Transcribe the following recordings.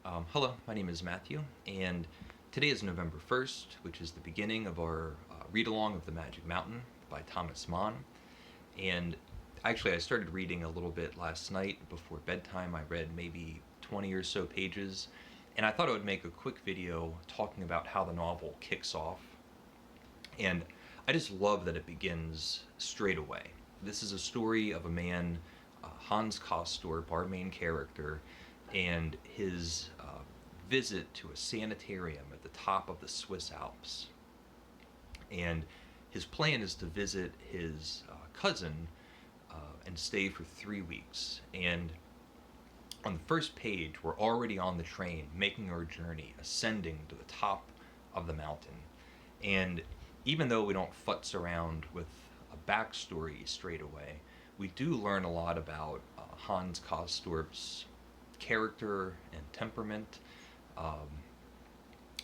Hello, my name is Matthew, and today is November 1st, which is the beginning of our read-along of The Magic Mountain by Thomas Mann. And actually, I started reading a little bit last night before bedtime. I read maybe 20 or so pages, and I thought I would make a quick video talking about how the novel kicks off. And I just love that it begins straight away. This is a story of a man, Hans Castorp, our main character, and his visit to a sanitarium at the top of the Swiss Alps. And his plan is to visit his cousin and stay for 3 weeks. And on the first page, we're already on the train, making our journey, ascending to the top of the mountain. And even though we don't futz around with a backstory straight away, we do learn a lot about Hans Castorp's character and temperament.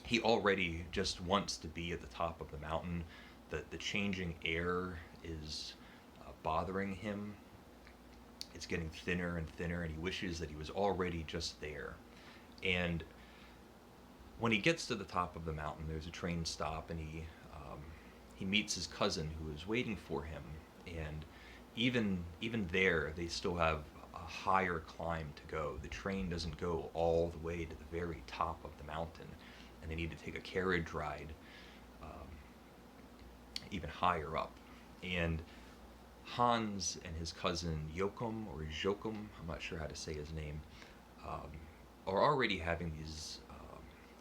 He already just wants to be at the top of the mountain. The changing air is bothering him. It's getting thinner and thinner, and he wishes that he was already just there. And when he gets to the top of the mountain, there's a train stop, and he meets his cousin who is waiting for him. And even there, they still have a higher climb to go. The train doesn't go all the way to the very top of the mountain, and they need to take a carriage ride even higher up. And Hans and his cousin Joachim, or Joachim, I'm not sure how to say his name, are already having these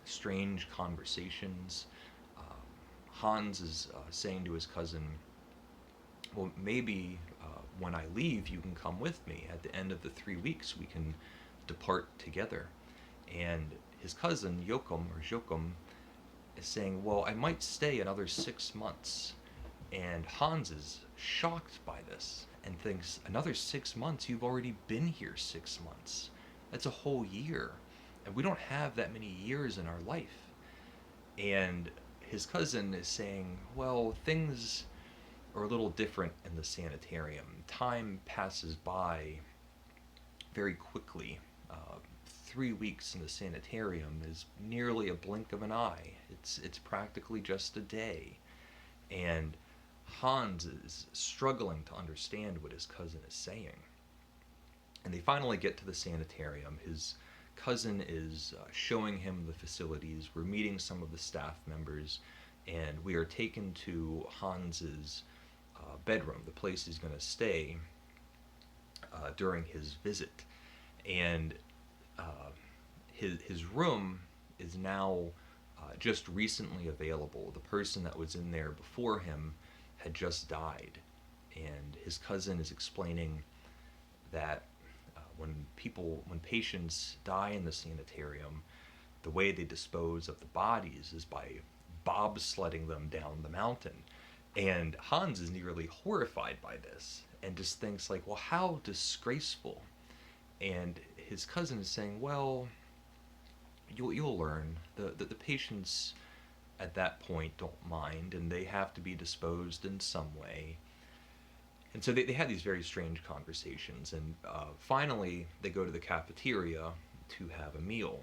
strange conversations. Hans is saying to his cousin, well, maybe when I leave, you can come with me. At the end of the 3 weeks, we can depart together. And his cousin, Joachim, is saying, well, I might stay another 6 months. And Hans is shocked by this and thinks, another 6 months? You've already been here 6 months. That's a whole year. And we don't have that many years in our life. And his cousin is saying, well, things are a little different in the sanitarium. Time passes by very quickly. 3 weeks in the sanitarium is nearly a blink of an eye. It's practically just a day. And Hans is struggling to understand what his cousin is saying. And they finally get to the sanitarium. His cousin is showing him the facilities. We're meeting some of the staff members, and we are taken to Hans's bedroom, the place he's going to stay during his visit. And his room is now just recently available. The person that was in there before him had just died, and his cousin is explaining that when patients die in the sanitarium, the way they dispose of the bodies is by bobsledding them down the mountain. And Hans is nearly horrified by this and just thinks like, well, how disgraceful. And his cousin is saying, well, you'll learn. The patients at that point don't mind, and they have to be disposed in some way. And so they had these very strange conversations, and finally they go to the cafeteria to have a meal.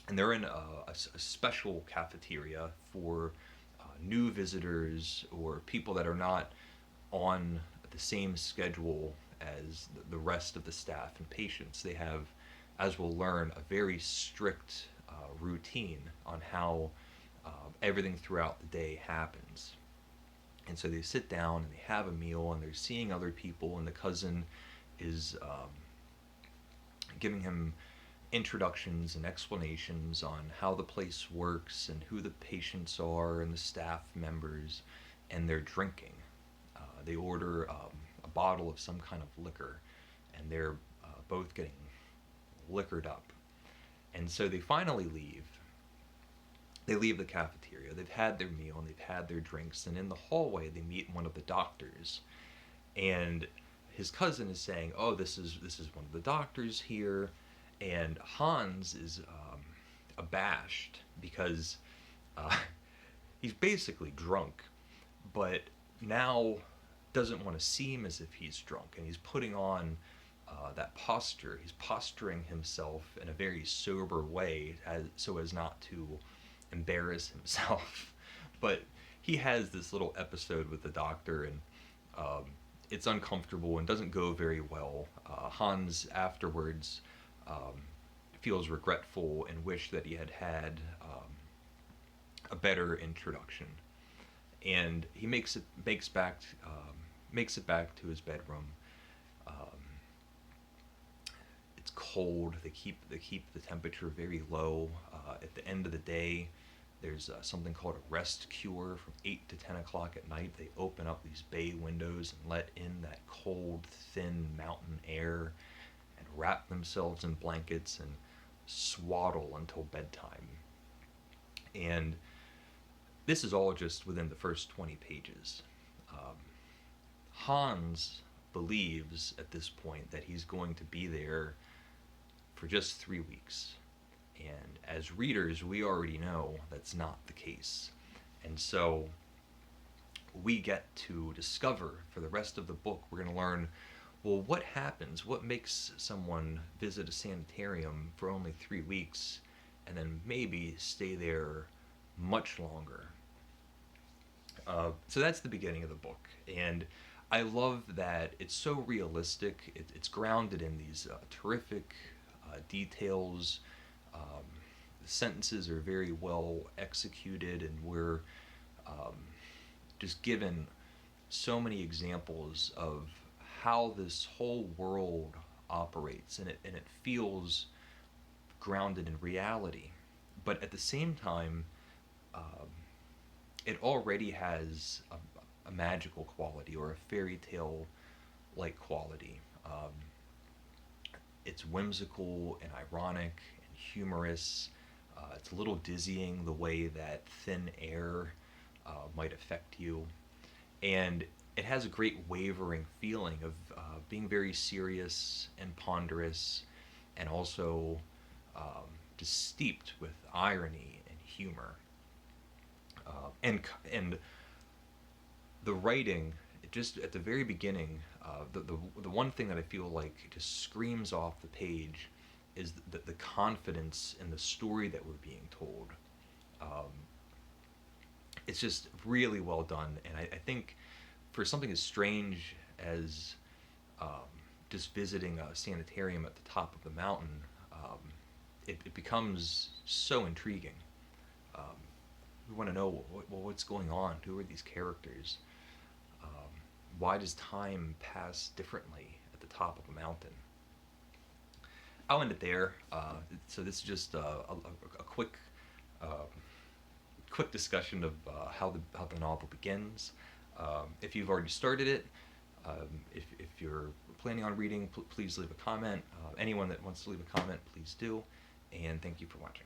And they're in a special cafeteria for new visitors or people that are not on the same schedule as the rest of the staff and patients. They have, as we'll learn, a very strict routine on how everything throughout the day happens. And so they sit down and they have a meal, and they're seeing other people, and the cousin is giving him introductions and explanations on how the place works and who the patients are and the staff members, and they're drinking. They order a bottle of some kind of liquor, and they're both getting liquored up. And so they finally leave. They leave the cafeteria. They've had their meal and they've had their drinks, and in the hallway they meet one of the doctors. And his cousin is saying, oh, this is one of the doctors here. And Hans is abashed because he's basically drunk, but now doesn't want to seem as if he's drunk, and he's putting on that posture. He's posturing himself in a very sober way, so as not to embarrass himself. But he has this little episode with the doctor, and um, it's uncomfortable and doesn't go very well. Hans afterwards um, feels regretful and wish that he had had a better introduction. And he makes it back to his bedroom. Um, it's cold. They keep the temperature very low. At the end of the day, there's something called a rest cure from 8 to 10 o'clock at night. They open up these bay windows and let in that cold, thin mountain air, and wrap themselves in blankets and swaddle until bedtime. And this is all just within the first 20 pages. Um, Hans believes at this point that he's going to be there for just 3 weeks. And as readers, we already know that's not the case. And so we get to discover for the rest of the book, we're going to learn, well, what happens? What makes someone visit a sanitarium for only 3 weeks and then maybe stay there much longer? So that's the beginning of the book. And I love that it's so realistic. It's grounded in these terrific details. Um, the sentences are very well executed, and we're um, just given so many examples of how this whole world operates, and it feels grounded in reality. But at the same time, um, it already has a magical quality or a fairy tale like quality. It's whimsical and ironic and humorous. It's a little dizzying the way that thin air might affect you. And it has a great wavering feeling of being very serious and ponderous, and also just steeped with irony and humor. And the writing, just at the very beginning, the one thing that I feel like just screams off the page is the confidence in the story that we're being told. Um, it's just really well done, and I think for something as strange as um, just visiting a sanitarium at the top of the mountain, um, it becomes so intriguing. Um, we want to know, well, what's going on? Who are these characters? Um, why does time pass differently at the top of a mountain? I'll end it there. So this is just a uh, quick discussion of how the novel begins. If you've already started it, if you're planning on reading, please leave a comment. Anyone that wants to leave a comment, please do. And thank you for watching.